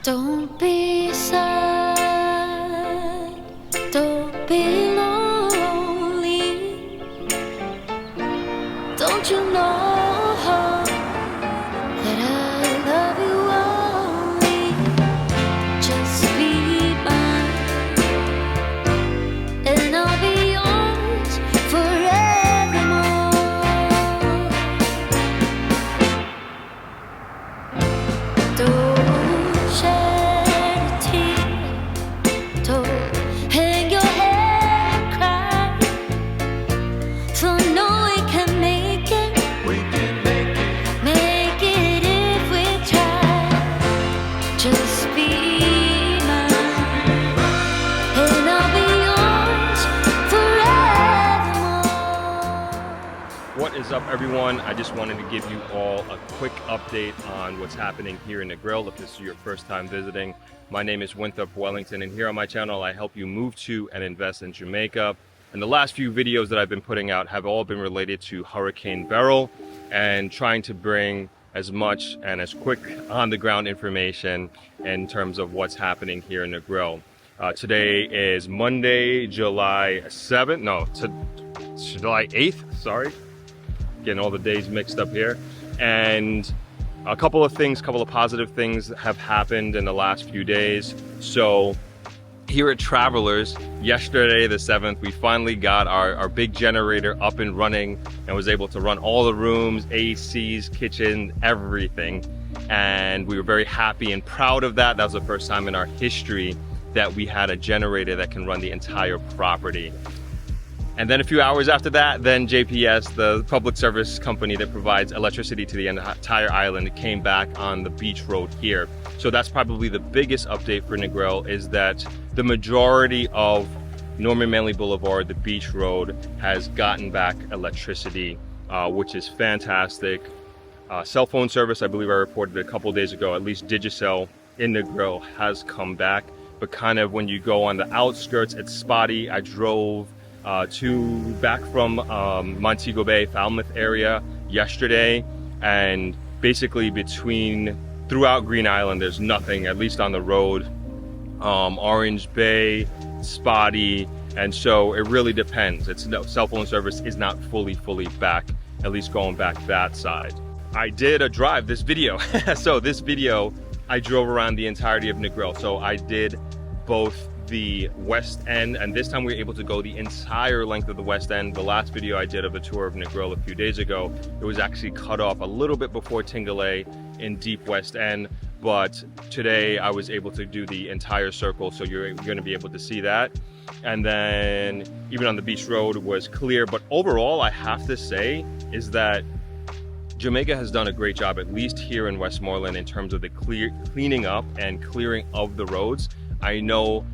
Don't be sad, don't be lonely. Don't you know that I love you only? Just be mine, and I'll be yours forevermore. Don't shed a tear, don't hang your head and cry, for no we can make it. We can Make it if we try. Just be mine, and I'll be yours forevermore. What is up, everyone? I just wanted to give you all a quick update on what's happening here in Negril. If this is your first time visiting, my name is Winthrop Wellington, and here on my channel I help you move to and invest in Jamaica. And the last few videos that I've been putting out have all been related to Hurricane Beryl and trying to bring as much and as quick on the ground information in terms of what's happening here in Negril. Today is Monday, July 7th. No, July 8th, sorry. Getting all the days mixed up here. And a couple of positive things have happened in the last few days. So here at Travelers, yesterday the 7th, we finally got our big generator up and running and was able to run all the rooms, ACs, kitchen, everything. And we were very happy and proud of that. That was the first time in our history that we had a generator that can run the entire property. And then a few hours after that, then JPS, the public service company that provides electricity to the entire island, came back on the beach road here. So that's probably the biggest update for Negril, is that the majority of Norman Manley Boulevard, the beach road, has gotten back electricity, which is fantastic. Cell phone service, I believe I reported a couple days ago, at least Digicel in Negril has come back. But kind of when you go on the outskirts, it's spotty. I drove back from Montego Bay, Falmouth area yesterday, and basically throughout Green Island there's nothing, at least on the road. Orange Bay, spotty, and so it really depends. Cell phone service is not fully back, at least going back that side. I did a drive this video. So this video I drove around the entirety of Negril. So I did both the West End, and this time we were able to go the entire length of the West End. The last video I did of a tour of Negril a few days ago, it was actually cut off a little bit before Tingale in Deep West End, but today I was able to do the entire circle, so you're going to be able to see that. And then even on the beach road was clear, but overall I have to say is that Jamaica has done a great job, at least here in Westmoreland, in terms of the cleaning up and clearing of the roads. I know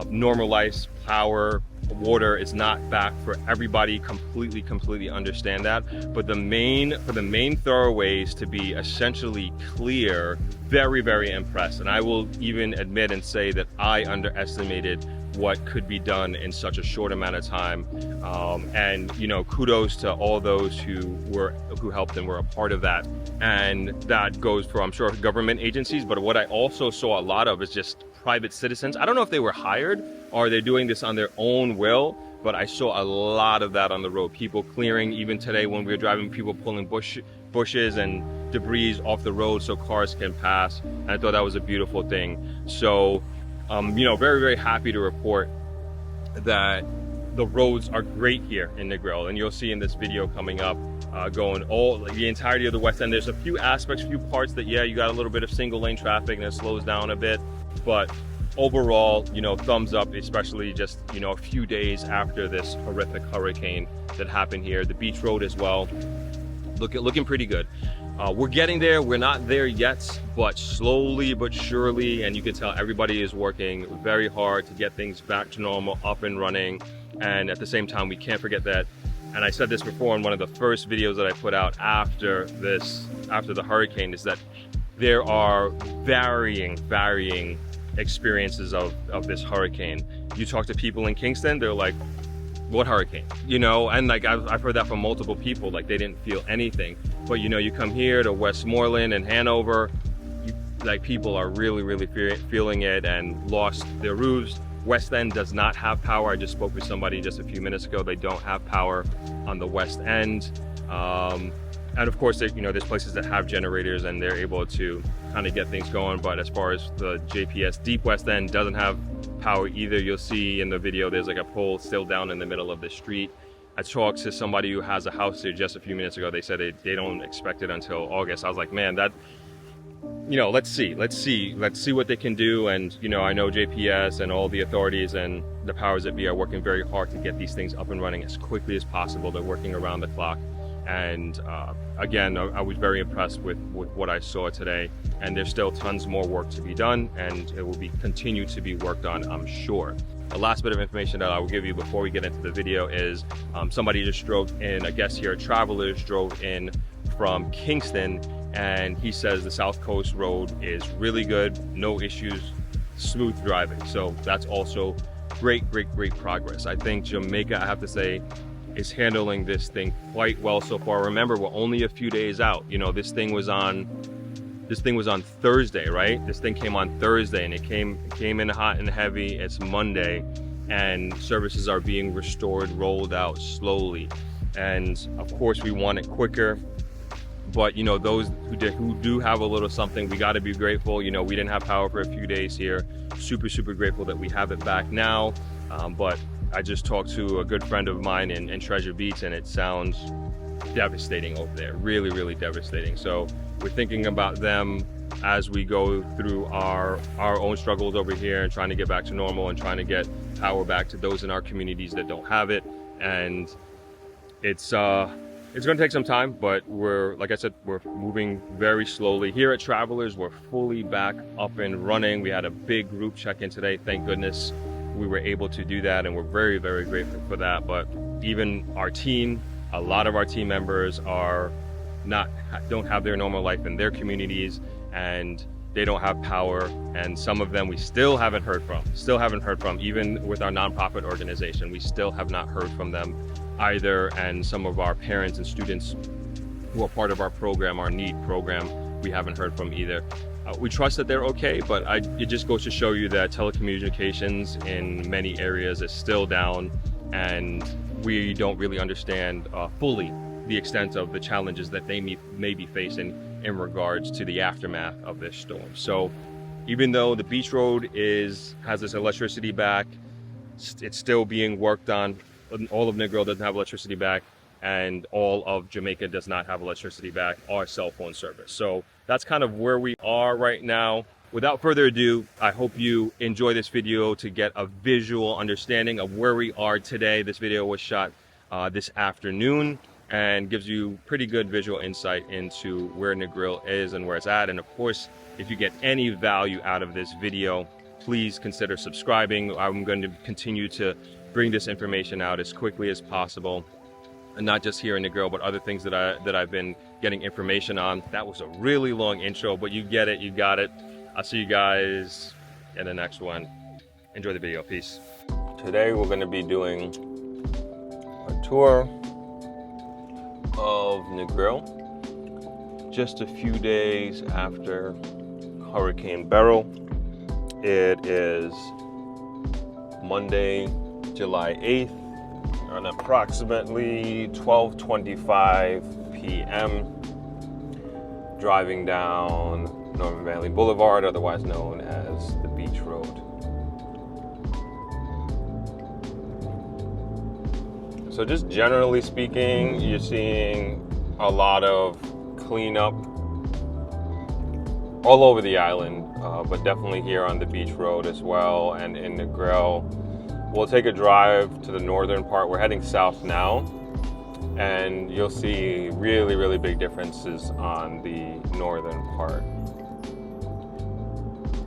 normalized power, water is not back for everybody, completely understand that. But for the main thoroughways to be essentially clear, very impressed. And I will even admit and say that I underestimated what could be done in such a short amount of time. And you know, kudos to all those who helped and were a part of that. And that goes for, I'm sure, government agencies, but what I also saw a lot of is just private citizens. I don't know if they were hired or they're doing this on their own will, but I saw a lot of that on the road. People clearing, even today when we were driving, people pulling bushes and debris off the road so cars can pass. And I thought that was a beautiful thing. So, you know, very happy to report that the roads are great here in Negril, and you'll see in this video coming up, going the entirety of the West End. There's a few aspects, few parts that, yeah, you got a little bit of single lane traffic and it slows down a bit, but overall, you know, thumbs up, especially just, you know, a few days after this horrific hurricane that happened here. The beach road as well, looking pretty good. We're getting there. We're not there yet, but slowly but surely, and you can tell everybody is working very hard to get things back to normal, up and running. And at the same time, we can't forget that, and I said this before in one of the first videos that I put out after the hurricane, is that there are varying experiences of this hurricane. You talk to people in Kingston, they're like, what hurricane? You know, and like I've heard that from multiple people, like they didn't feel anything. But you know, you come here to Westmoreland and Hanover, like people are really feeling it and lost their roofs. West End does not have power. I just spoke with somebody just a few minutes ago. They don't have power on the West End. And of course, there's places that have generators and they're able to kind of get things going. But as far as the JPS Deep West End doesn't have power either. You'll see in the video, there's like a pole still down in the middle of the street. I talked to somebody who has a house there just a few minutes ago. They said they don't expect it until August. I was like, man, that, let's see what they can do. And, I know JPS and all the authorities and the powers that be are working very hard to get these things up and running as quickly as possible. They're working around the clock. And again, I was very impressed with what I saw today. And there's still tons more work to be done, and it will continue to be worked on, I'm sure. The last bit of information that I will give you before we get into the video is somebody just drove in, a guest here, Travelers drove in from Kingston, and he says the South Coast Road is really good, no issues, smooth driving. So that's also great progress. I think Jamaica, I have to say, is handling this thing quite well so far. Remember, we're only a few days out. This thing was on Thursday, right? This thing came on Thursday, and it came in hot and heavy. It's Monday, and services are being restored, rolled out slowly. And of course, we want it quicker. But those who do have a little something, we got to be grateful. We didn't have power for a few days here. Super grateful that we have it back now. But I just talked to a good friend of mine in Treasure Beach, and it sounds devastating over there. Really devastating. So we're thinking about them as we go through our own struggles over here and trying to get back to normal and trying to get power back to those in our communities that don't have it. And it's going to take some time, but like I said, we're moving very slowly. Here at Travelers, we're fully back up and running. We had a big group check-in today. Thank goodness we were able to do that, and we're very grateful for that. But even our team, a lot of our team members don't have their normal life in their communities, and they don't have power. And some of them we still haven't heard from, even with our nonprofit organization. We still have not heard from them either. And some of our parents and students who are part of our program, our NEED program, we haven't heard from either. We trust that they're okay, but it just goes to show you that telecommunications in many areas is still down, and we don't really understand fully the extent of the challenges that they may be facing in regards to the aftermath of this storm. So even though the beach road has its electricity back, it's still being worked on. All of Negril doesn't have electricity back, and all of Jamaica does not have electricity back or cell phone service. So that's kind of where we are right now. Without further ado, I hope you enjoy this video to get a visual understanding of where we are today. This video was shot this afternoon and gives you pretty good visual insight into where Negril is and where it's at. And of course, if you get any value out of this video, please consider subscribing. I'm going to continue to bring this information out as quickly as possible. And not just here in Negril, but other things that I've been getting information on. That was a really long intro, but you get it, you got it. I'll see you guys in the next one. Enjoy the video, peace. Today we're gonna be doing a tour of Negril, just a few days after Hurricane Beryl. It is Monday, July 8th. On approximately 12:25 p.m. driving down Northern Valley Boulevard, otherwise known as the Beach Road. So just generally speaking, you're seeing a lot of cleanup all over the island, but definitely here on the Beach Road as well, and in Negril. We'll take a drive to the northern part. We're heading south now, and you'll see really big differences on the northern part.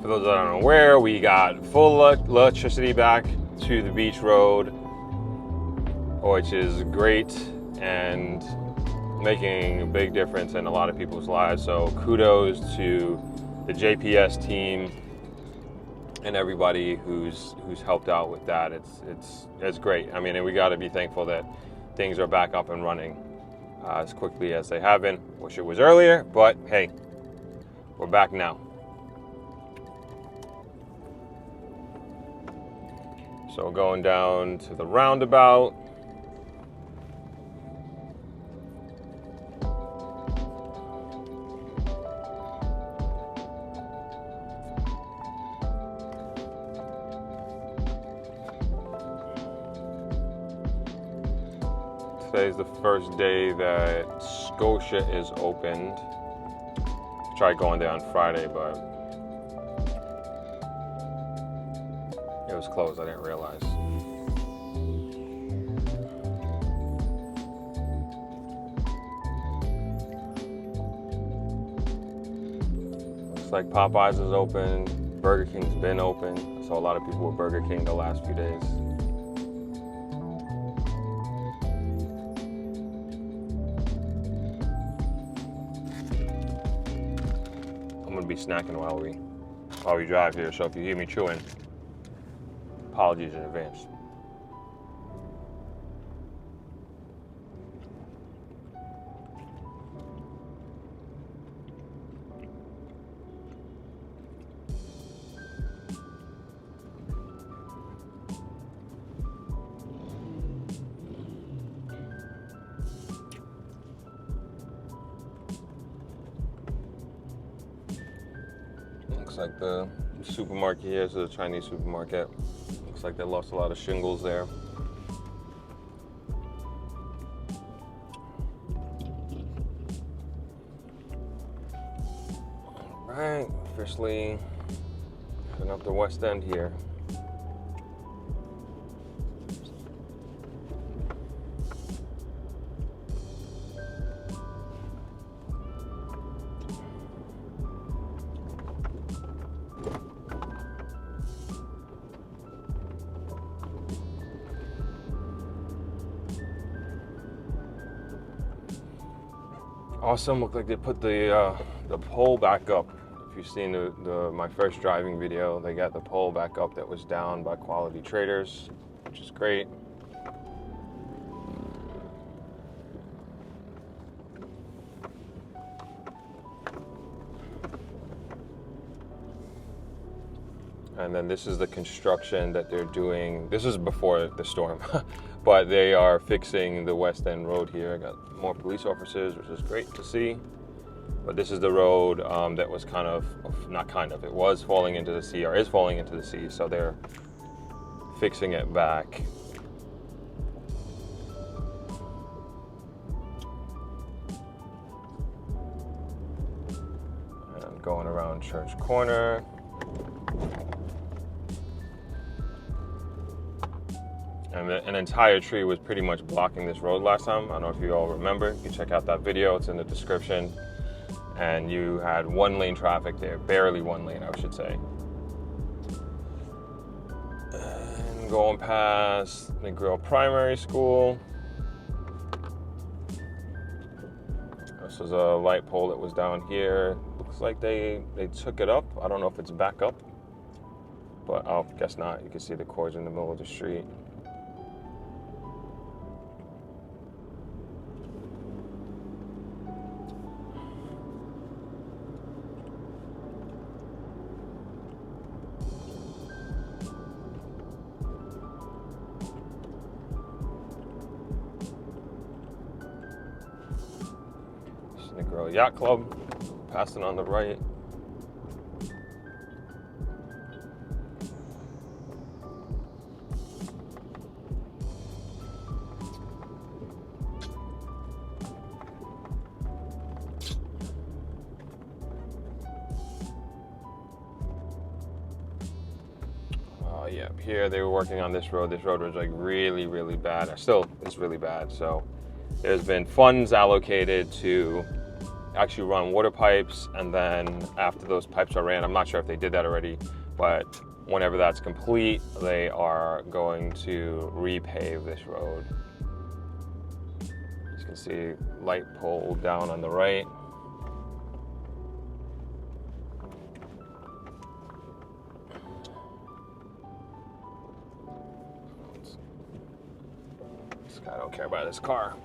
For those that aren't aware, we got full electricity back to the Beach Road, which is great and making a big difference in a lot of people's lives. So kudos to the JPS team and everybody who's helped out with that. It's great. I mean, and we got to be thankful that things are back up and running as quickly as they have been. Wish it was earlier, but hey, we're back now. So going down to the roundabout. Today's the first day that Scotia is opened. Tried going there on Friday, but it was closed. I didn't realize. Looks like Popeyes is open. Burger King's been open. I saw a lot of people with Burger King the last few days. I'm gonna be snacking while we drive here, so if you hear me chewing, apologies in advance. Looks like the supermarket here is a Chinese supermarket. Looks like they lost a lot of shingles there. All right, officially heading up the West End here. Awesome. Looked like they put the pole back up. If you've seen my first driving video, they got the pole back up that was down by Quality Traders, which is great. And then this is the construction that they're doing. This is before the storm, but they are fixing the West End Road here. I got more police officers, which is great to see. But this is the road that was it was falling into the sea, or is falling into the sea, so they're fixing it back. And going around Church Corner. And an entire tree was pretty much blocking this road last time. I don't know if you all remember. You can check out that video. It's in the description. And you had one lane traffic there. Barely one lane, I should say. And going past Negril Primary School. This was a light pole that was down here. Looks like they took it up. I don't know if it's back up. But I guess not. You can see the cords in the middle of the street. Negril Yacht Club, passing on the right. Yeah, here they were working on this road. This road was like really, really bad. It still is really bad. So there's been funds allocated to actually run water pipes, and then after those pipes are ran, I'm not sure if they did that already, but whenever that's complete, they are going to repave this road. As you can see, light pole down on the right. This guy don't care about his car.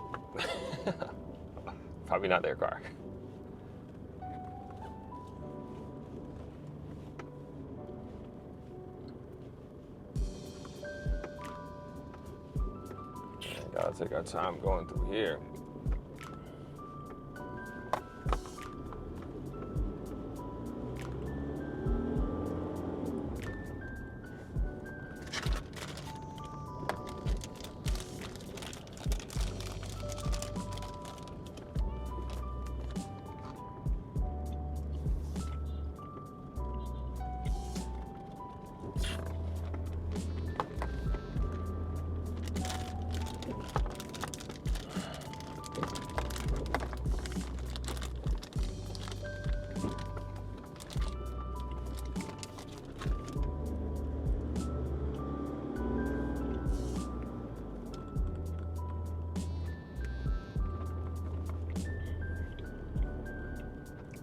Probably not their car. Gotta take our time going through here.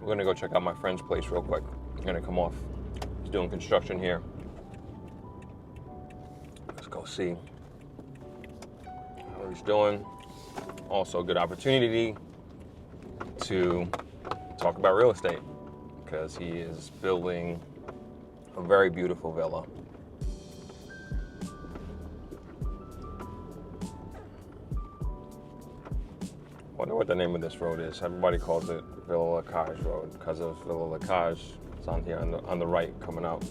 We're gonna go check out my friend's place real quick. He's gonna come off. He's doing construction here. Let's go see how he's doing. Also a good opportunity to talk about real estate because he is building a very beautiful villa. Wonder what the name of this road is. Everybody calls it Villa Lacage Road because of Villa Lacage. It's on here on the right coming out.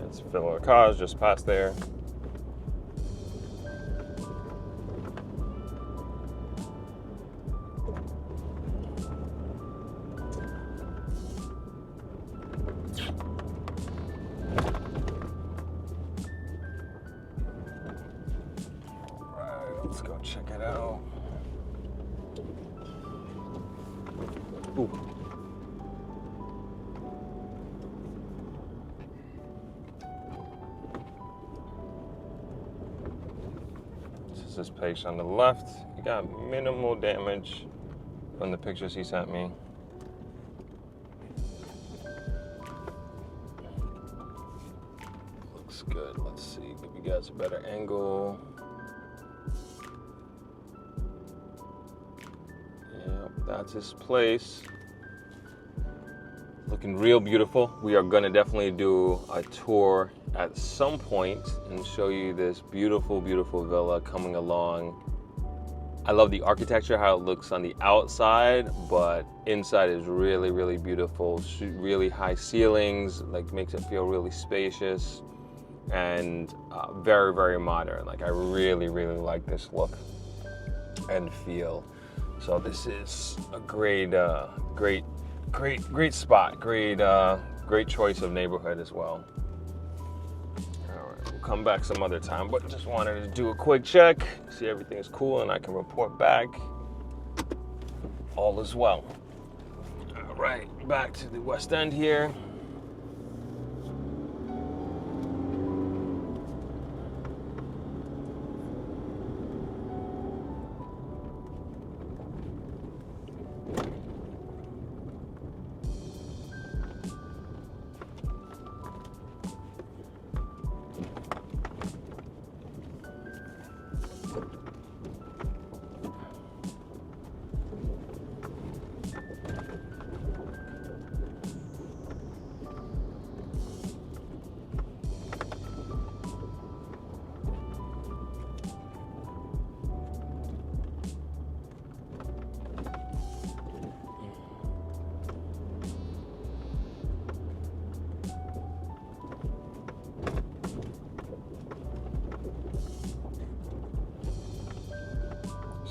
It's Villa Lacage just past there. Let's go check it out. Ooh. This is this page on the left. You got minimal damage from the pictures he sent me. Looks good. Let's see. Give you guys a better angle. That's his place. Looking real beautiful. We are gonna definitely do a tour at some point and show you this beautiful, beautiful villa coming along. I love the architecture, how it looks on the outside, but inside is really, really beautiful. Really high ceilings, like makes it feel really spacious and very, very modern. Like I really, really like this look and feel. So this is a great spot, great choice of neighborhood as well. All right, we'll come back some other time, but just wanted to do a quick check, see everything is cool, and I can report back all is well. All right, back to the West End here.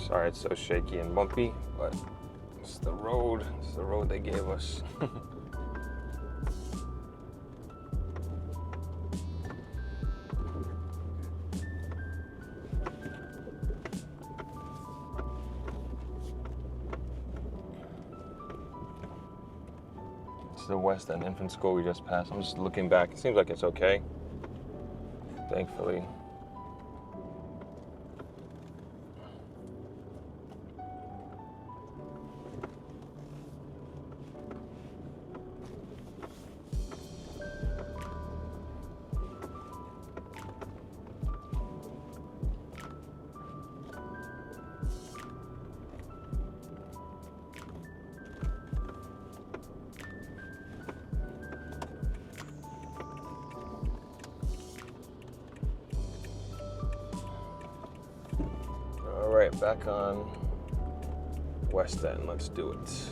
Sorry it's so shaky and bumpy, but it's the road. It's the road they gave us. It's the West End Infant School we just passed. I'm just looking back. It seems like it's okay, thankfully. right, back on West End. Let's do it.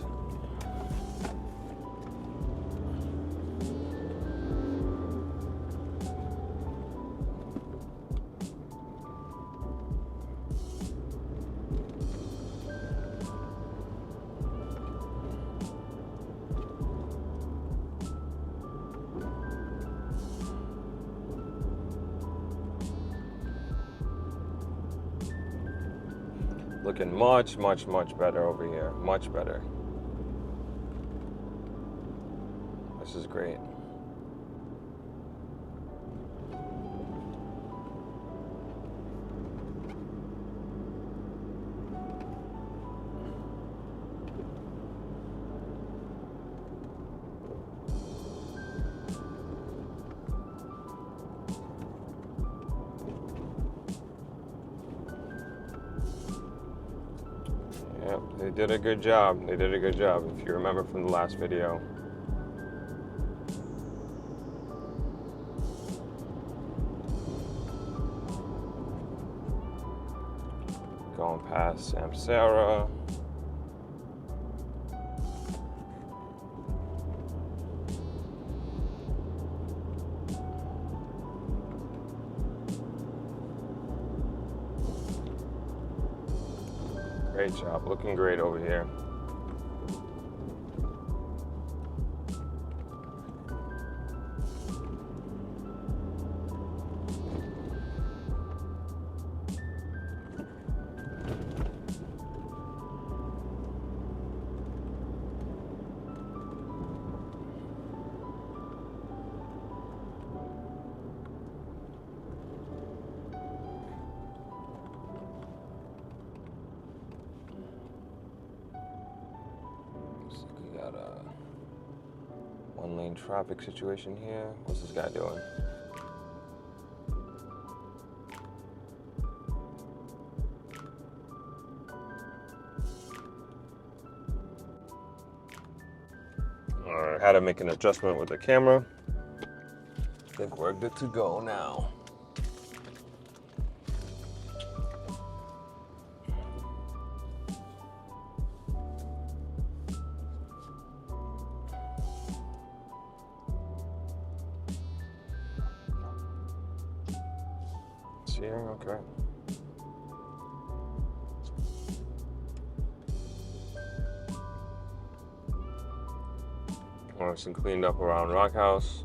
Looking much, much, much better over here. Much better. This is great. Yep, they did a good job. They did a good job, if you remember from the last video. Going past Samsara. Great job, looking great over here. Got a one-lane traffic situation here. What's this guy doing? Alright, had to make an adjustment with the camera. I think we're good to go now. Here, okay. Nice and cleaned up around Rock House.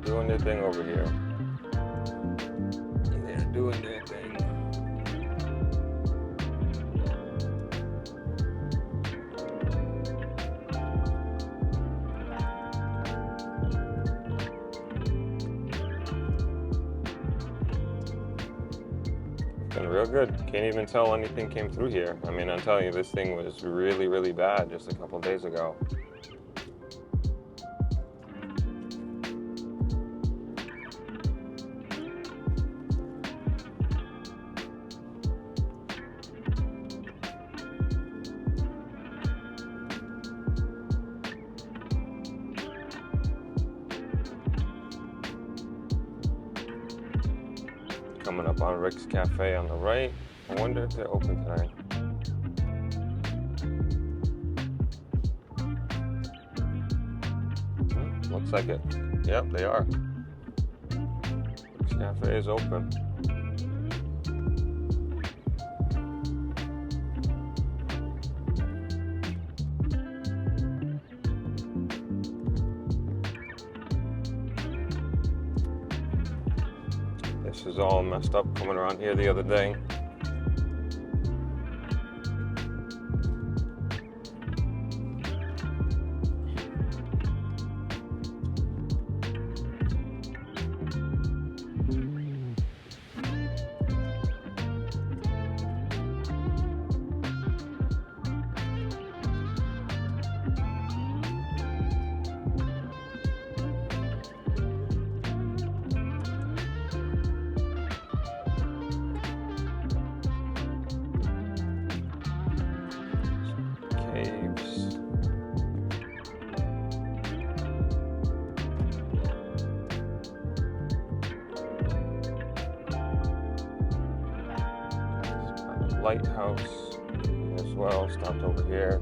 Doing their thing over here. They're doing their thing. Been real good. Can't even tell anything came through here. I mean, I'm telling you, this thing was really, really bad just a couple days ago. Coming up on Rick's Cafe on the right. I wonder if they're open tonight. Looks like it. Yep, they are. Rick's Cafe is open. This is all messed up coming around here the other day. Caves. Lighthouse as well. Stopped over here.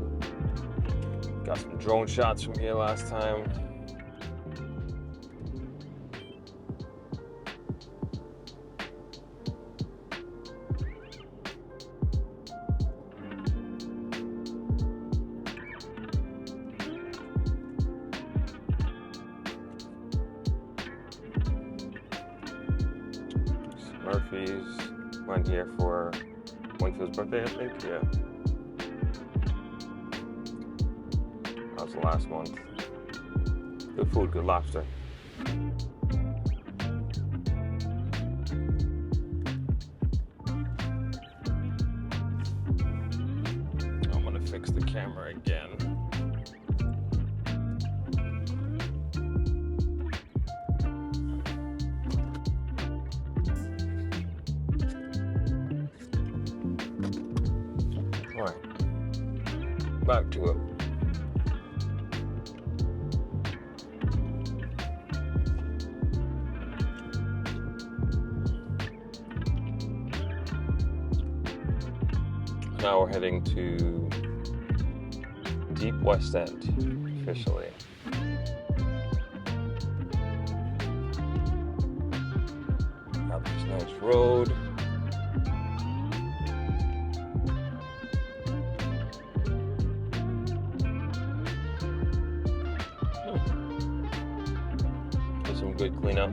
Got some drone shots from here last time. Murphy's went here for Winfield's birthday, I think. Yeah. That was the last month. Good food, good lobster. I'm gonna fix the camera again. Alright, back to it. Now we're heading to Deep West End, officially. Got this nice road. Some good cleanup.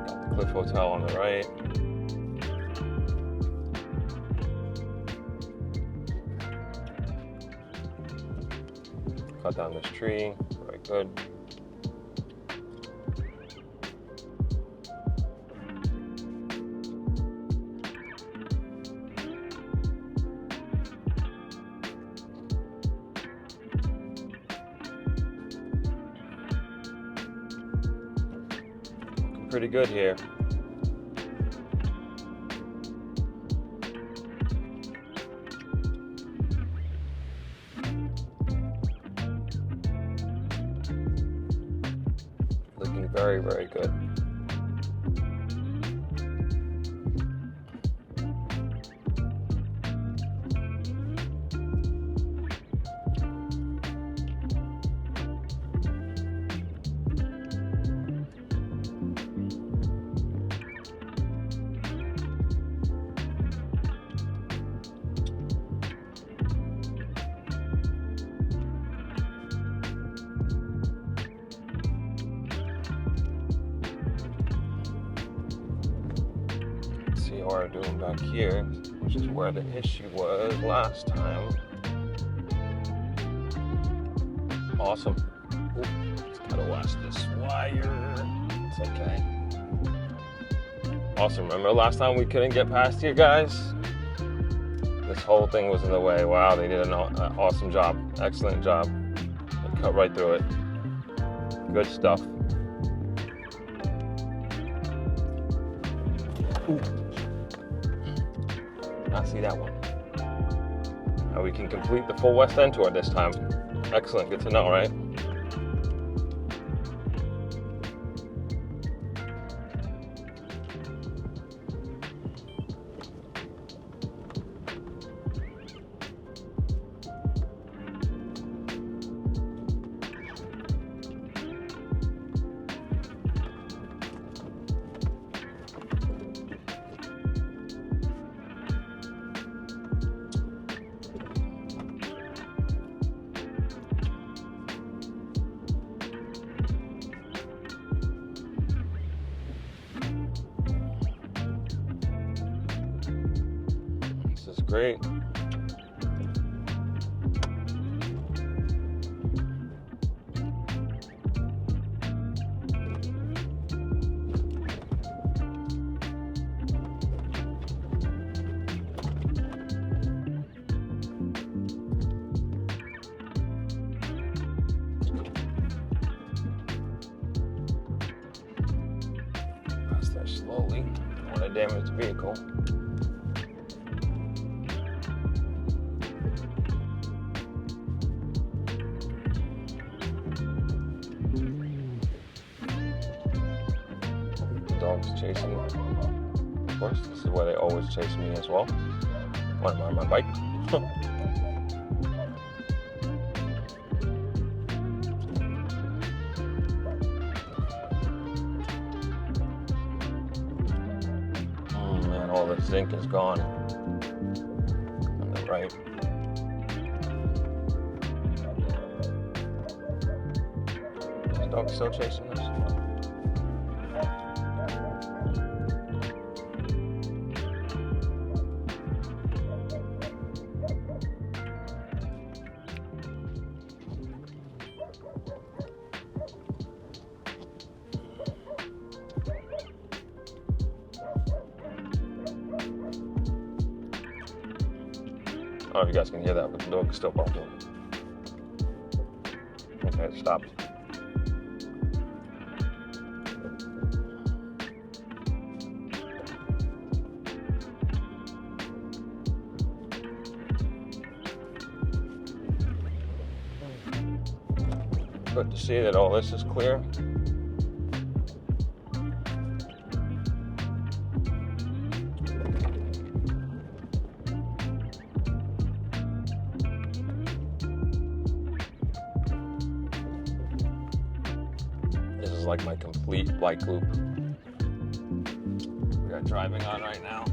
Got the Cliff Hotel on the right. Cut down this tree, very good. Pretty good here. Looking very, very good. See how we're doing back here. which is where the issue was last time. Awesome. Ooh, just gotta watch this wire. It's okay. Awesome. Remember last time we couldn't get past here, guys? This whole thing was in the way. Wow, they did an awesome job. Excellent job. They cut right through it. Good stuff. Ooh. Not see that one. Now we can complete the full West End tour this time. Excellent. Good to know, right? This is great. Pass that slowly. Don't want to damage the vehicle. Dogs chasing me. Of course, this is where they always chase me as well. When I'm on my bike. Oh man, all the zinc is gone on the right. This dog's still chasing us. I don't know if you guys can hear that, but the dog is still barking. Okay, it stopped. Good to see that all this is clear. This is like my complete bike loop we are driving on right now.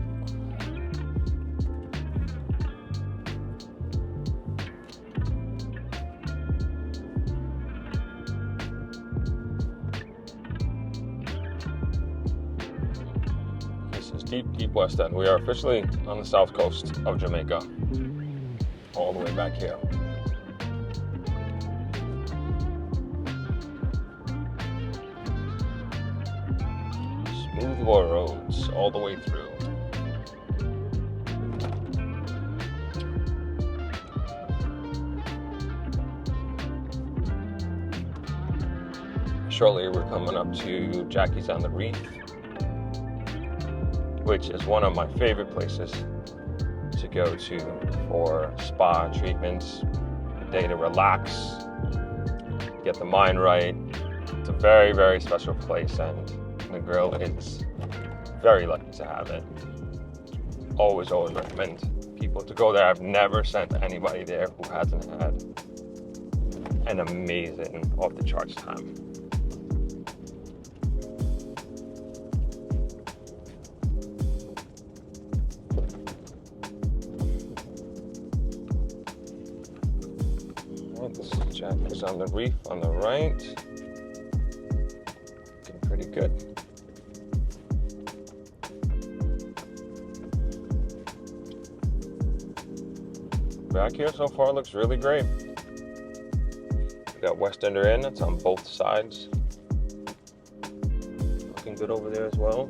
This is deep West End. We are officially on the south coast of Jamaica, all the way back here. Smooth roads all the way through. Shortly we're coming up to Jackie's on the Reef, which is one of my favorite places to go to for spa treatments, a day to relax, get the mind right. It's a very, very special place, and Negril is very lucky to have it. Always recommend people to go there. I've never sent anybody there who hasn't had an amazing off the charts time. Alright, this is Jackie's on the Reef on the right. Looking pretty good. back here so far looks really great. We got West Ender Inn, it's on both sides. Looking good over there as well.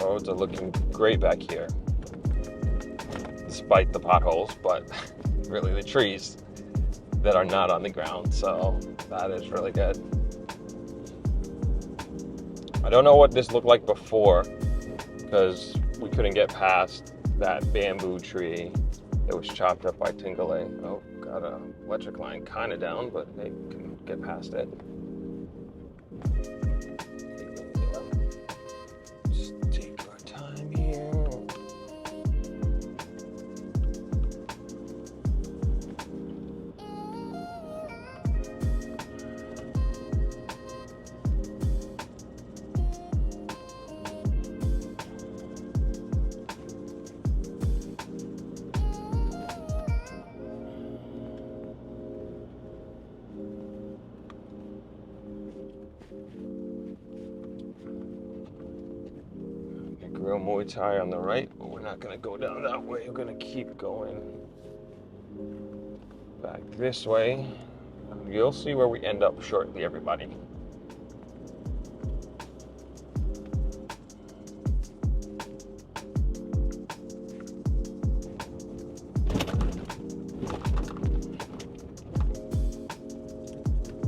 Roads are looking great back here, despite the potholes, but really the trees that are not on the ground, so that is really good. I don't know what this looked like before, because we couldn't get past that bamboo tree that was chopped up by Tingale. Oh, got an electric line kind of down, but they can get past it. Negril Muay Thai on the right, but we're not going to go down that way. We're going to keep going back this way. You'll see where we end up shortly, everybody.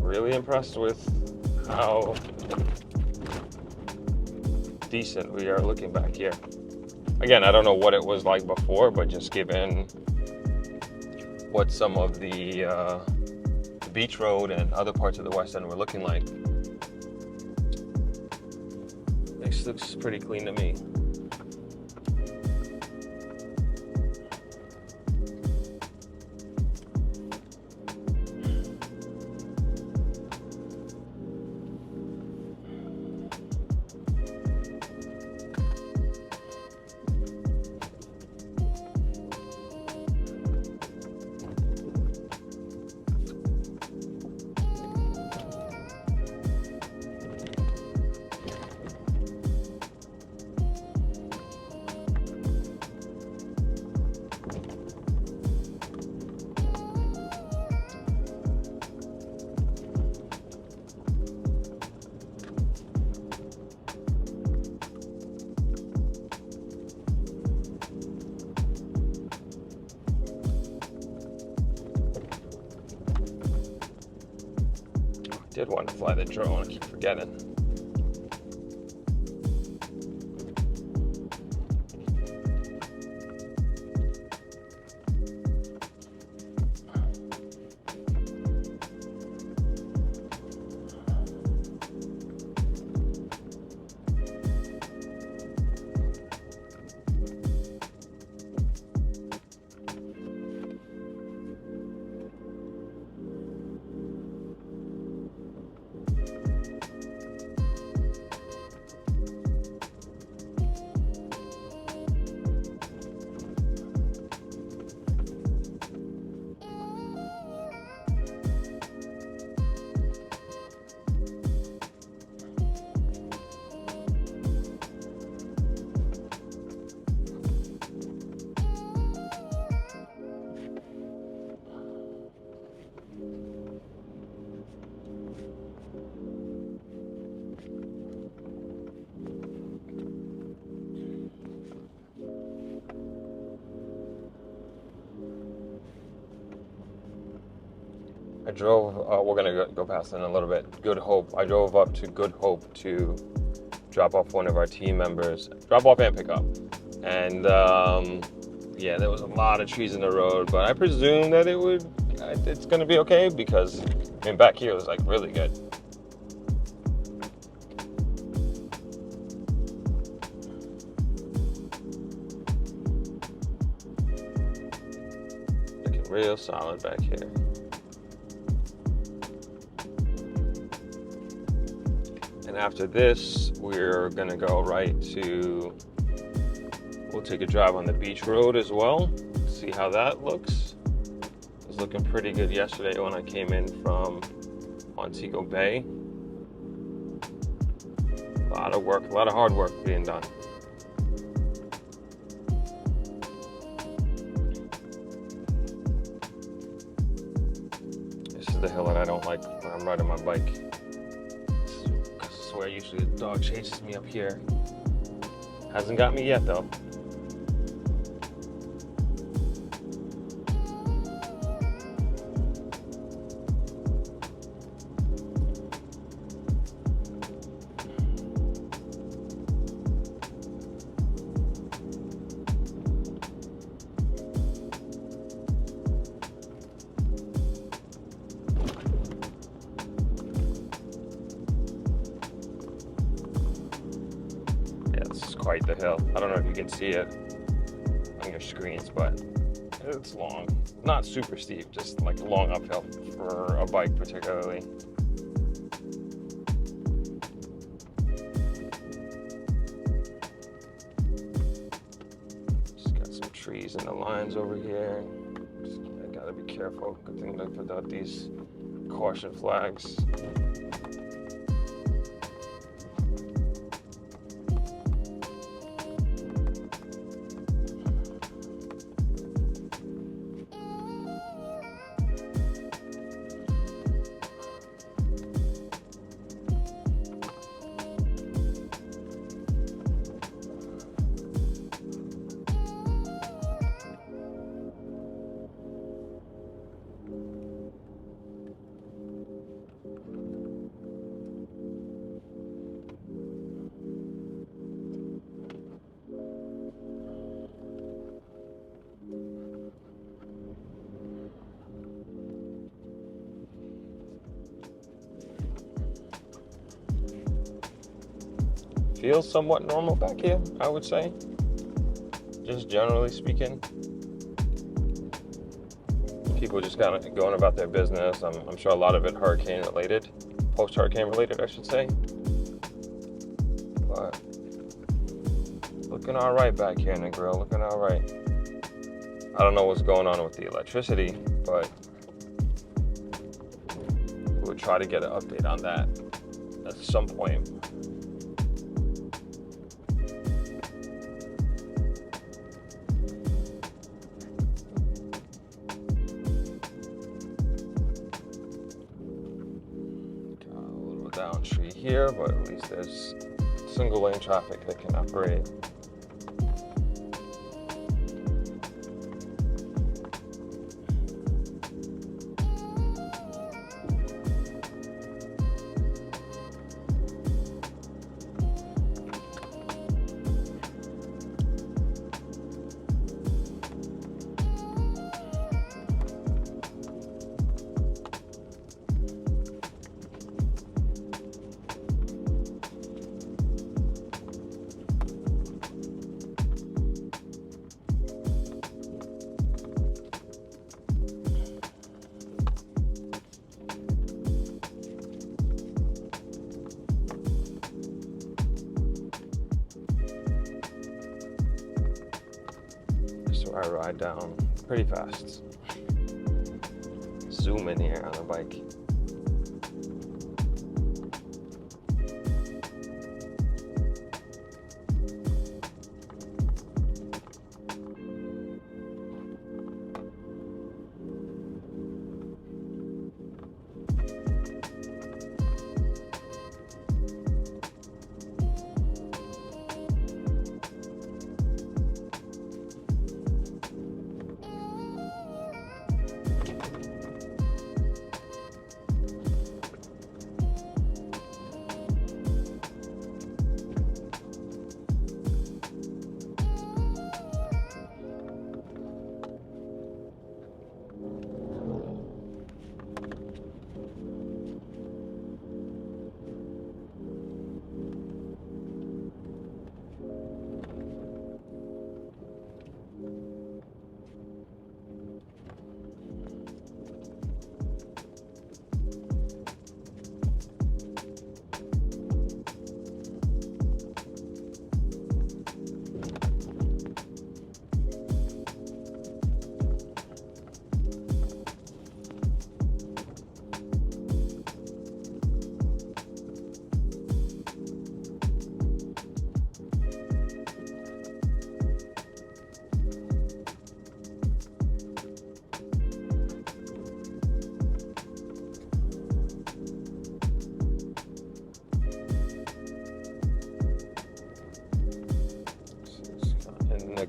Really impressed with how decent we are looking back here. Again, I don't know what it was like before, but just given what some of the beach road and other parts of the West End were looking like, this looks pretty clean to me. Did want to fly the drone, I keep forgetting. I drove, we're gonna go past it in a little bit. Good Hope. I drove up to Good Hope to drop off one of our team members, drop off and pick up, And yeah, there was a lot of trees in the road, but I presume that it's gonna be okay because I mean back here it was like really good. Looking real solid back here. And after this, we're gonna go right to, we'll take a drive on the beach road as well, see how that looks. It was looking pretty good yesterday when I came in from Montego Bay. A lot of work, a lot of hard work being done. This is the hill that I don't like when I'm riding my bike. This is where usually the dog chases me up here. Hasn't got me yet though. Quite the hill. I don't know if you can see it on your screens, but it's long. Not super steep, just like a long uphill for a bike particularly. Just got some trees in the lines over here. I gotta be careful. Good thing to put out these caution flags. Feels somewhat normal back here, I would say. Just generally speaking. People just kind of going about their business. I'm sure a lot of it hurricane related, post-hurricane related, I should say. But looking all right back here in Negril, looking all right. I don't know what's going on with the electricity, but we'll try to get an update on that at some point. Down street here, but at least there's single lane traffic that can operate. I ride down pretty fast. Zoom in here on a bike.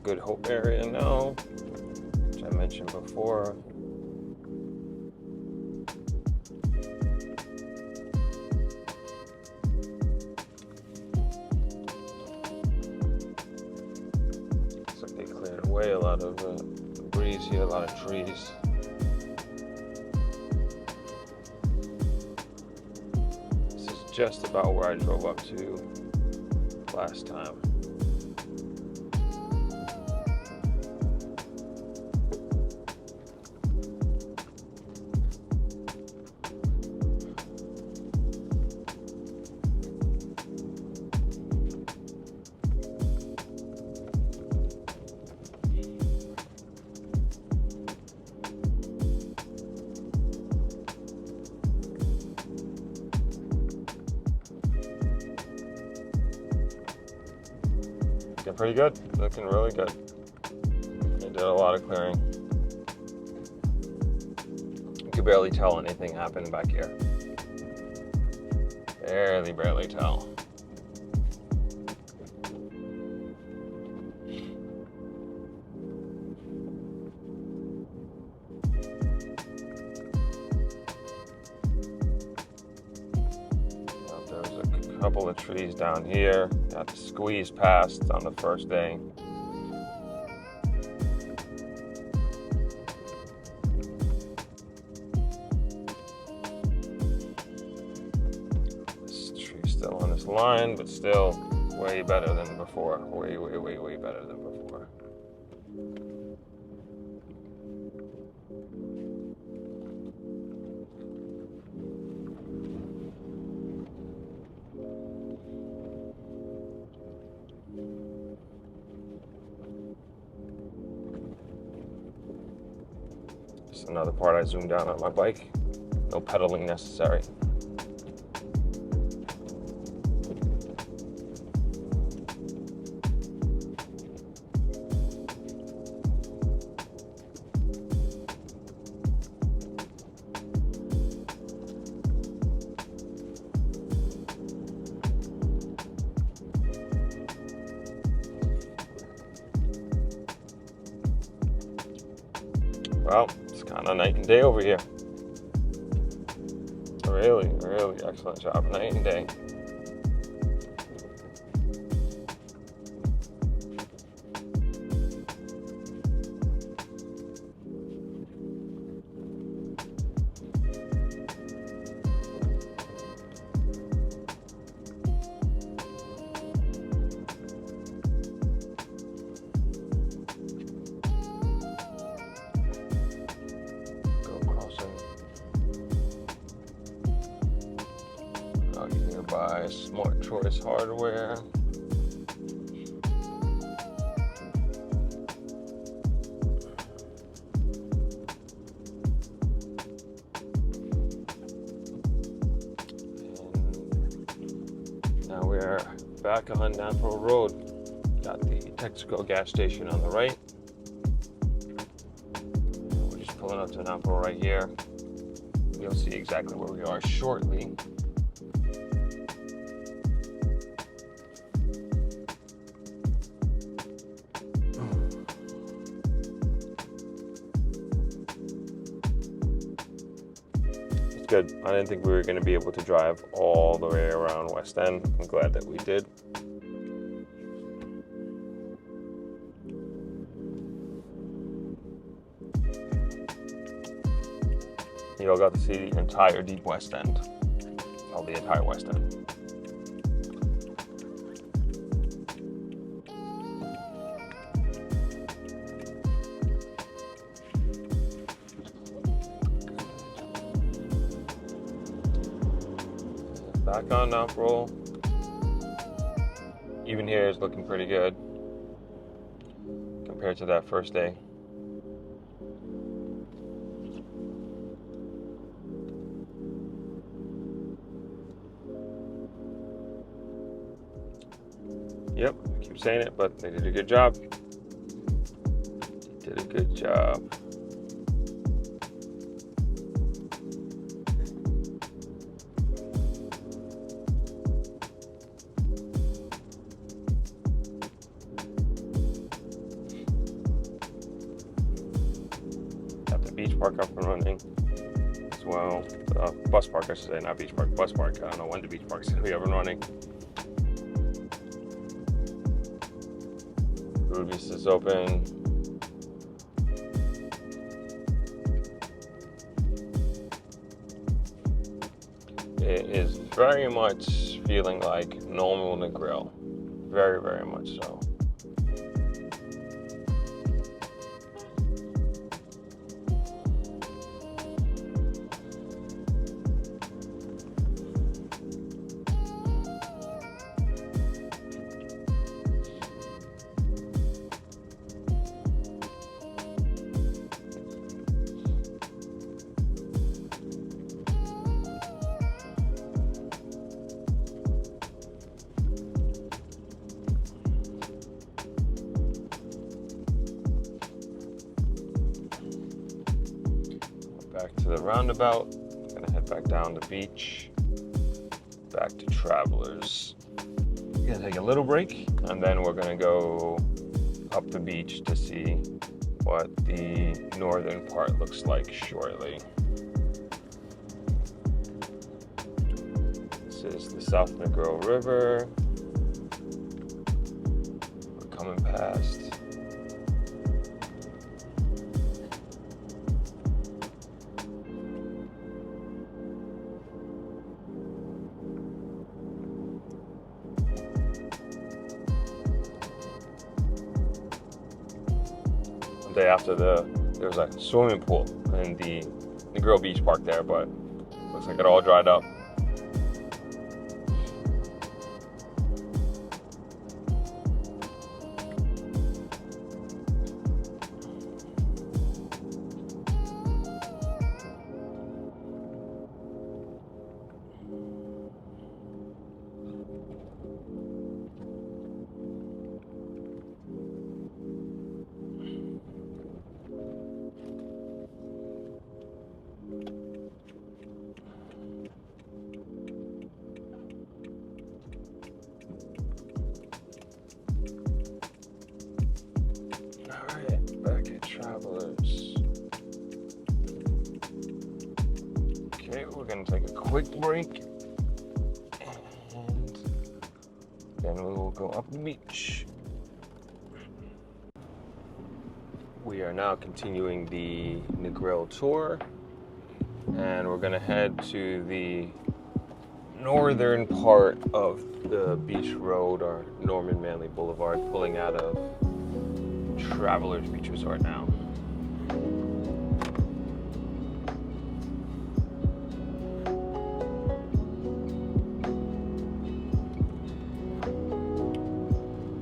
Good Hope area now, which I mentioned before. Looks like they cleared away a lot of debris here, a lot of trees. This is just about where I drove up to last time. Looking pretty good, looking really good. They did a lot of clearing. You could barely tell anything happened back here. Barely tell. There's a couple of trees down here. Got the squeeze past on the first day. This tree's still on this line, but still way better than before. Way better than before. Just another part I zoomed down on my bike. No pedaling necessary. Well, it's kind of night and day over here. Really excellent job, night and day. By Smart Choice Hardware. And now we're back on Negril Road. Got the Texaco gas station on the right. We're just pulling up to Negril right here. You'll see exactly where we are shortly. Good. I didn't think we were going to be able to drive all the way around West End. I'm glad that we did. You all got to see the entire deep West End. All the entire West End. Back on Negril. Even here is looking pretty good compared to that first day. Yep, I keep saying it, but they did a good job. They did a good job. park up and running as well. Bus park, I should say, not beach park, bus park. I don't know when the beach park's gonna be up and running. Ruby's is open. It is very much feeling like normal Negril. Very, very much so. Back to the roundabout. Gonna head back down the beach. Back to Travelers. Gonna take a little break, and then we're gonna go up the beach to see what the northern part looks like shortly. This is the South Negril River. We're coming past. Day after there was a swimming pool in the Negril Beach Park there, but looks like it all dried up. Back at Travelers. Okay, we're gonna take a quick break and then we will go up the beach. We are now continuing the Negril tour, and we're gonna head to the northern part of the beach road, or Norman Manley Boulevard, pulling out of Travelers Beach Resort now.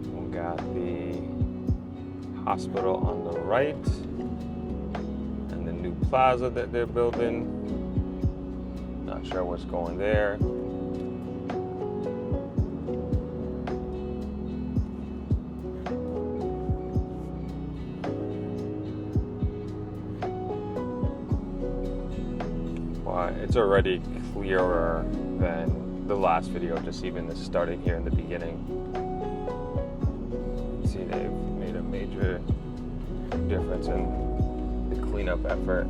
We got the hospital on the right and the new plaza that they're building. Not sure what's going there. It's already clearer than the last video, just even the starting here in the beginning. See, they've made a major difference in the cleanup effort.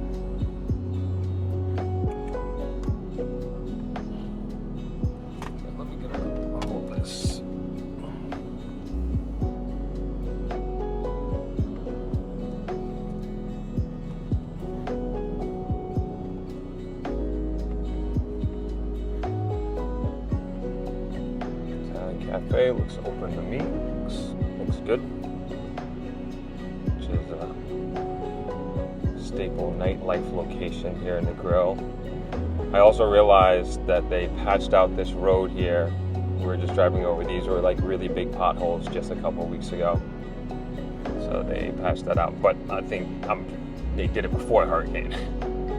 Let me get all this. Cafe looks open to me. Looks good. Which is a staple nightlife location here in Negril. I also realized that they patched out this road here. We were just driving over. These were like really big potholes just a couple weeks ago. So they patched that out. But I think they did it before the hurricane.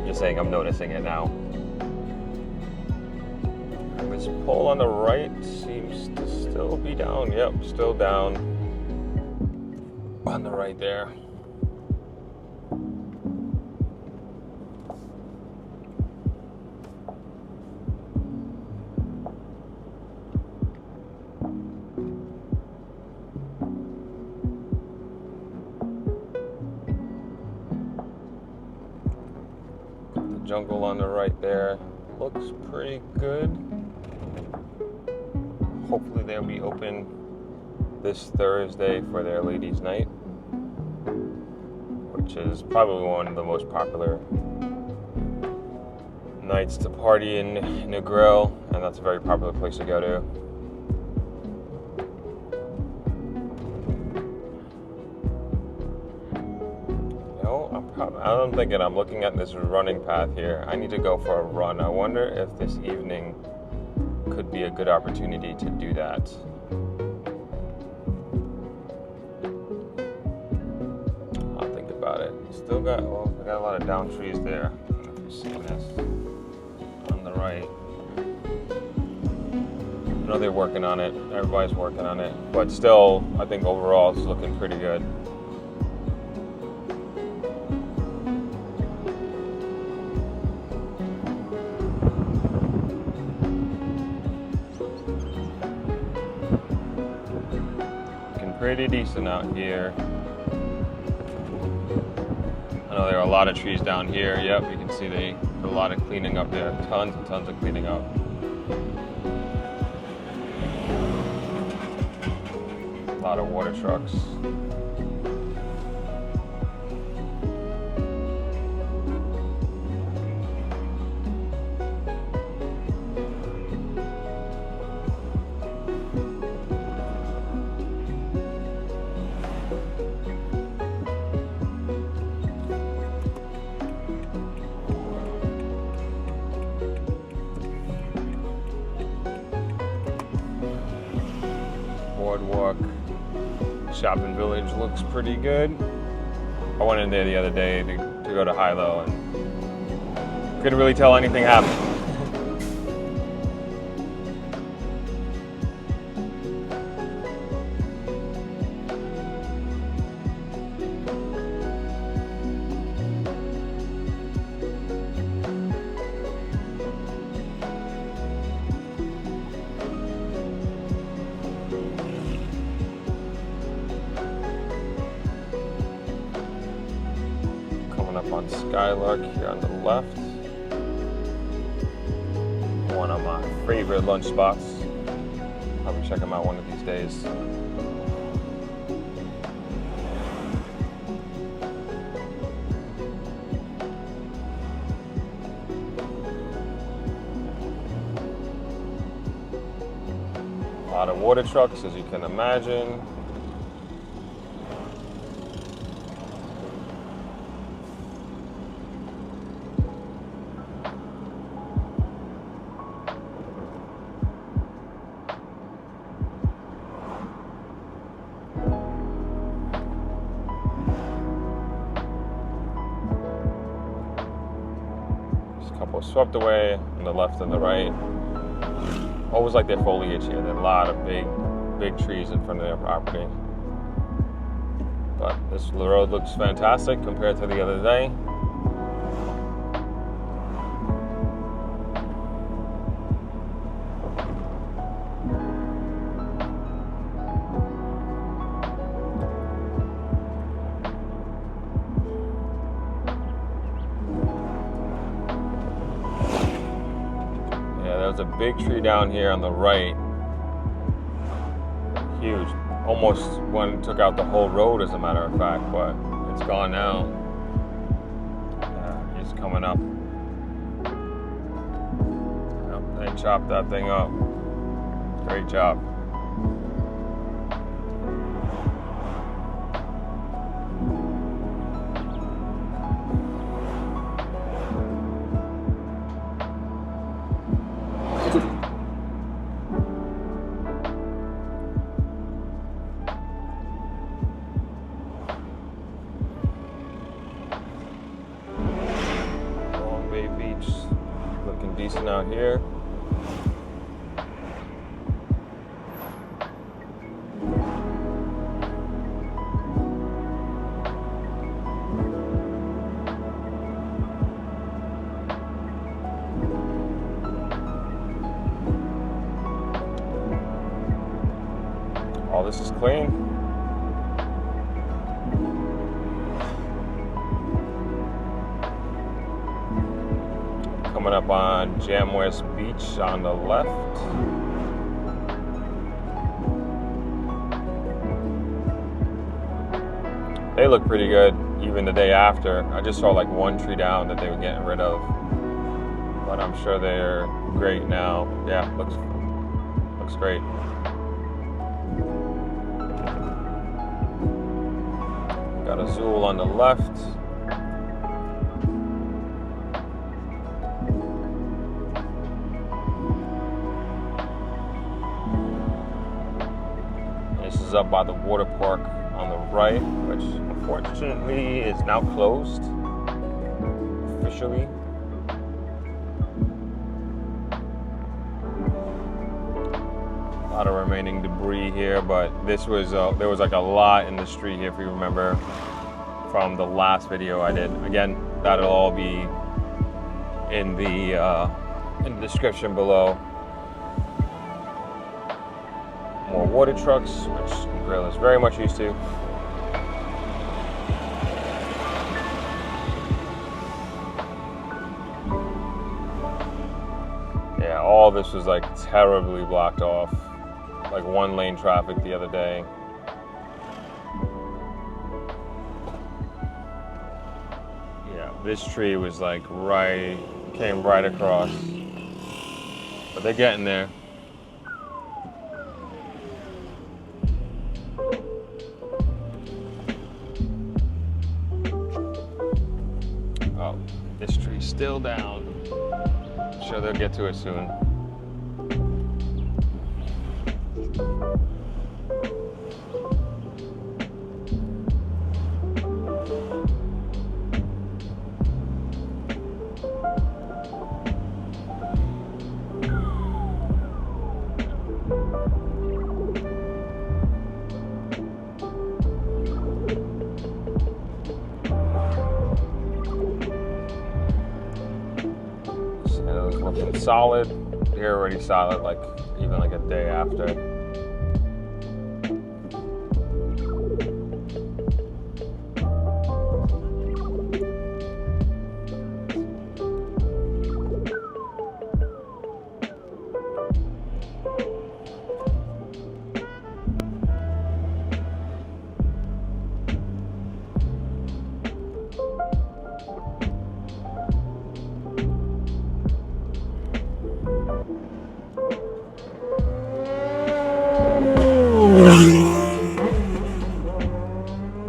Just saying, I'm noticing it now. This pole on the right seems to still be down. Yep, still down on the right there. jungle on the right there looks pretty good. Hopefully they'll be open this Thursday for their ladies' night, which is probably one of the most popular nights to party in Negril, and that's a very popular place to go to. I'm thinking, I'm looking at this running path here. I need to go for a run. I wonder if this evening could be a good opportunity to do that. I'll think about it. Still got, well, I got a lot of down trees there. I don't know if you've seen this on the right. I know they're working on it. Everybody's working on it, but still, I think overall it's looking pretty good. Pretty decent out here. I know there are a lot of trees down here. Yep, you can see they did a lot of cleaning up there. Tons and tons of cleaning up. A lot of water trucks. Boardwalk shopping village looks pretty good. I went in there the other day to go to high-low and couldn't really tell anything happened. Up on Skylark here on the left. One of my favorite lunch spots. I'll be checking them out one of these days. A lot of water trucks, as you can imagine. Couple swept away on the left and the right. Always like their foliage here. There are a lot of big trees in front of their property. But this road looks fantastic compared to the other day. There's a big tree down here on the right. Huge. Almost one took out the whole road, as a matter of fact, but it's gone now. Yeah, it's coming up. Yep, they chopped that thing up. Great job. Looking decent out here. All this is clean. coming up on Jam West Beach on the left. They look pretty good even the day after. I just saw like one tree down that they were getting rid of, but I'm sure they're great now. Yeah, looks great. Got Azul on the left. This is up by the water park on the right, which unfortunately is now closed officially. A lot of remaining debris here, but this was there was like a lot in the street here, if you remember from the last video I did. Again, that'll all be in the description below. More water trucks, which Negril is very much used to. Yeah, all this was like terribly blocked off. Like one lane traffic the other day. Yeah, this tree was like came right across. But they're getting there. Oh, this tree's still down. I'm sure they'll get to it soon. Looking solid. They're already solid, like even like a day after.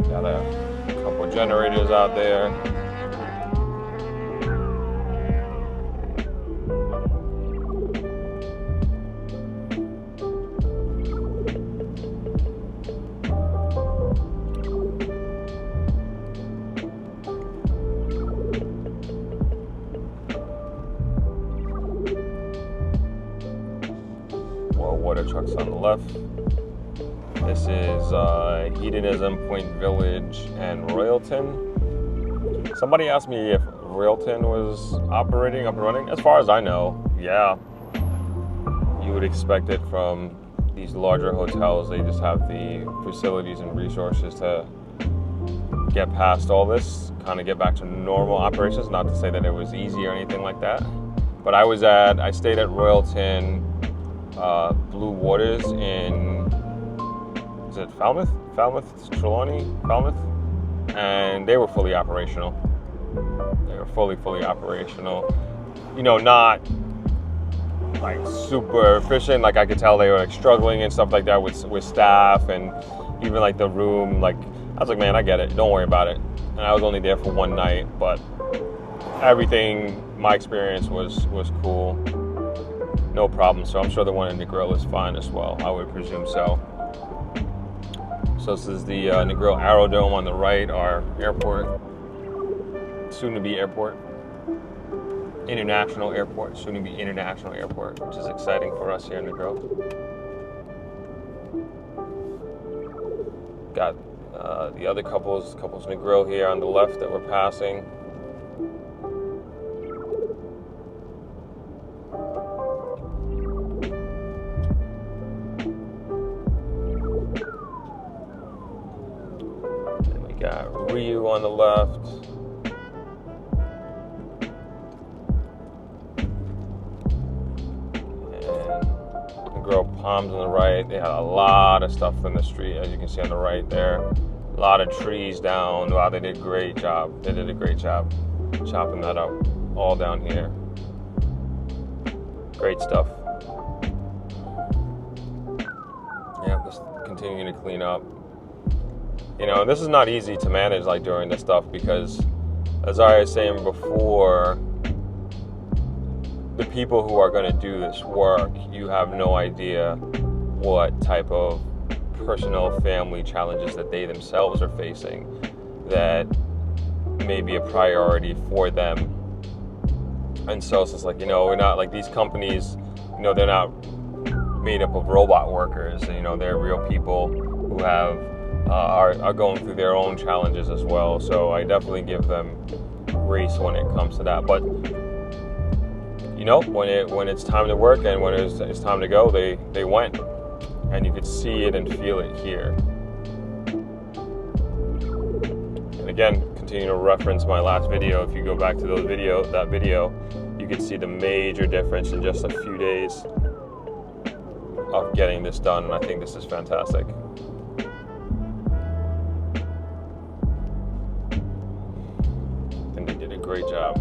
Got a couple generators out there. More water trucks on the left. This is Hedonism, Point Village, and Royalton. Somebody asked me if Royalton was operating, up and running. As far as I know, yeah. You would expect it from these larger hotels. They just have the facilities and resources to get past all this, kind of get back to normal operations. Not to say that it was easy or anything like that. But I stayed at Royalton Blue Waters in, is it Falmouth? Trelawney? Falmouth? And they were fully operational. They were fully operational. You know, not like super efficient. Like I could tell they were like struggling and stuff like that with staff and even like the room. Like I was like, man, I get it. Don't worry about it. And I was only there for one night, but everything, my experience was cool. No problem. So I'm sure the one in Negril is fine as well. I would presume so. So this is the Negril Aerodrome on the right, our airport, soon-to-be airport, international airport, soon-to-be international airport, which is exciting for us here in Negril. Got the other couples Negril here on the left that we're passing. Got Ryu on the left. Negril Palms on the right. They had a lot of stuff in the street, as you can see on the right there. A lot of trees down. Wow, they did a great job. They did a great job chopping that up all down here. Great stuff. Yeah, just continuing to clean up. You know, this is not easy to manage like during this stuff because, as I was saying before, the people who are going to do this work, you have no idea what type of personal family challenges that they themselves are facing that may be a priority for them. And so it's just like, you know, we're not like these companies, you know, they're not made up of robot workers. You know, they're real people who have are going through their own challenges as well. So I definitely give them grace when it comes to that. But you know, when it's time to work and when it's time to go, they went, and you could see it and feel it here. And again, continue to reference my last video. If you go back to that video, you can see the major difference in just a few days of getting this done, and I think this is fantastic. And they did a great job.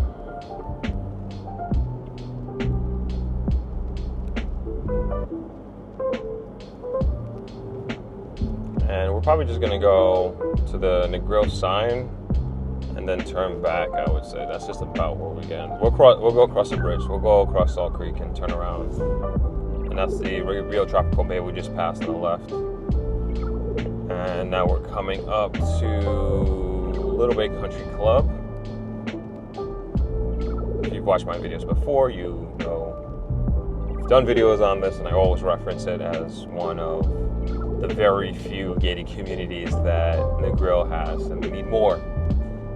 And we're probably just gonna go to the Negril sign and then turn back, I would say. That's just about where we're going. We'll go across the bridge. We'll go across Salt Creek and turn around. And that's the Rio Tropical Bay we just passed on the left. And now we're coming up to Little Bay Country Club. If you've watched my videos before, you know I've done videos on this, and I always reference it as one of the very few gated communities that Negril has, and we need more.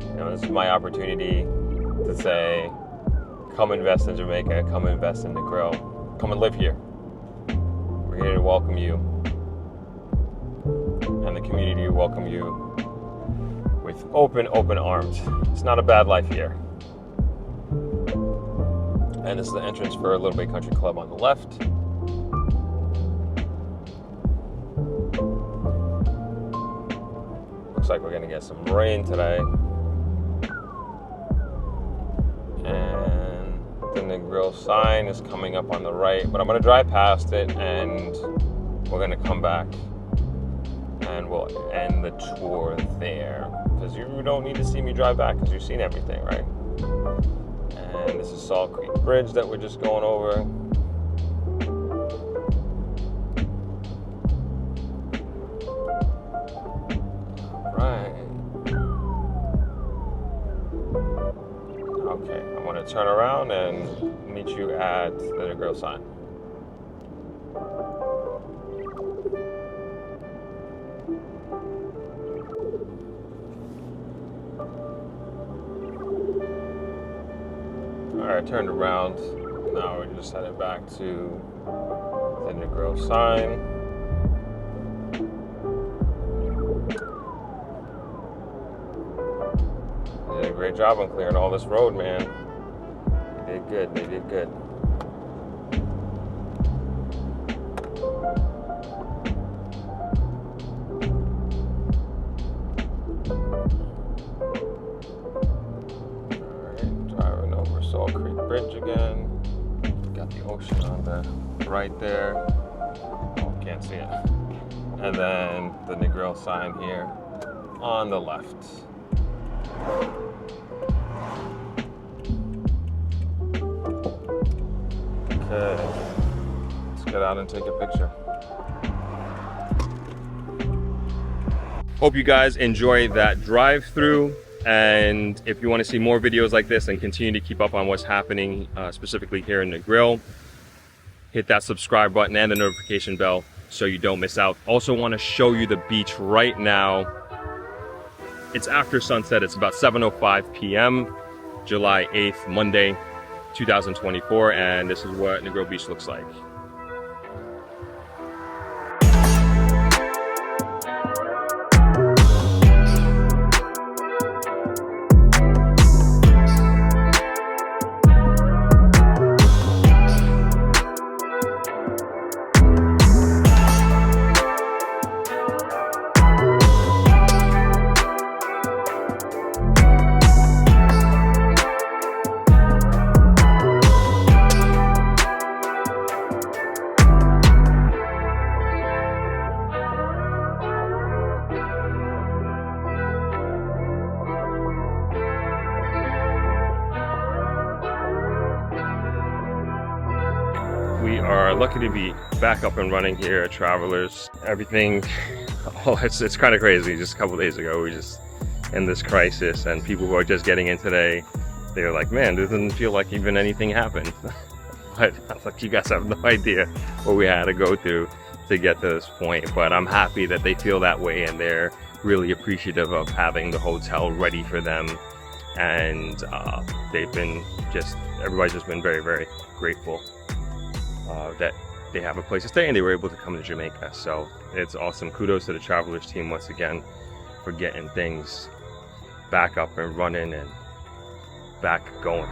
You know, this is my opportunity to say, come invest in Jamaica, come invest in Negril, come and live here. We're here to welcome you, and the community will welcome you with open arms. It's not a bad life here. And this is the entrance for Little Bay Country Club on the left. Looks like we're gonna get some rain today. And the Negril sign is coming up on the right, but I'm gonna drive past it and we're gonna come back and we'll end the tour there. Because you don't need to see me drive back because you've seen everything, right? And this is Salt Creek Bridge that we're just going over. Right. Okay, I'm going to turn around and meet you at the Negril sign. Alright, turned around. Now we're just headed back to the Negril sign. They did a great job on clearing all this road, man. They did good, they did good. Salt Creek Bridge again. Got the ocean on the right there. Oh, can't see it. And then the Negril sign here on the left. Okay, let's get out and take a picture. Hope you guys enjoy that drive-through. And if you want to see more videos like this and continue to keep up on what's happening specifically here in Negril, hit that subscribe button and the notification bell so you don't miss out. Also want to show you the beach right now. It's after sunset. It's about 7:05 p.m. July 8th, Monday, 2024, and this is what Negril Beach looks like. We are lucky to be back up and running here at Travelers. Everything, it's kind of crazy. Just a couple days ago, we just in this crisis, and people who are just getting in today, they're like, man, it doesn't feel like even anything happened. But I was like, you guys have no idea what we had to go through to get to this point. But I'm happy that they feel that way, and they're really appreciative of having the hotel ready for them. And they've been everybody's just been very, very grateful that they have a place to stay and they were able to come to Jamaica. So it's awesome. Kudos to the Travelers team once again for getting things back up and running and back going.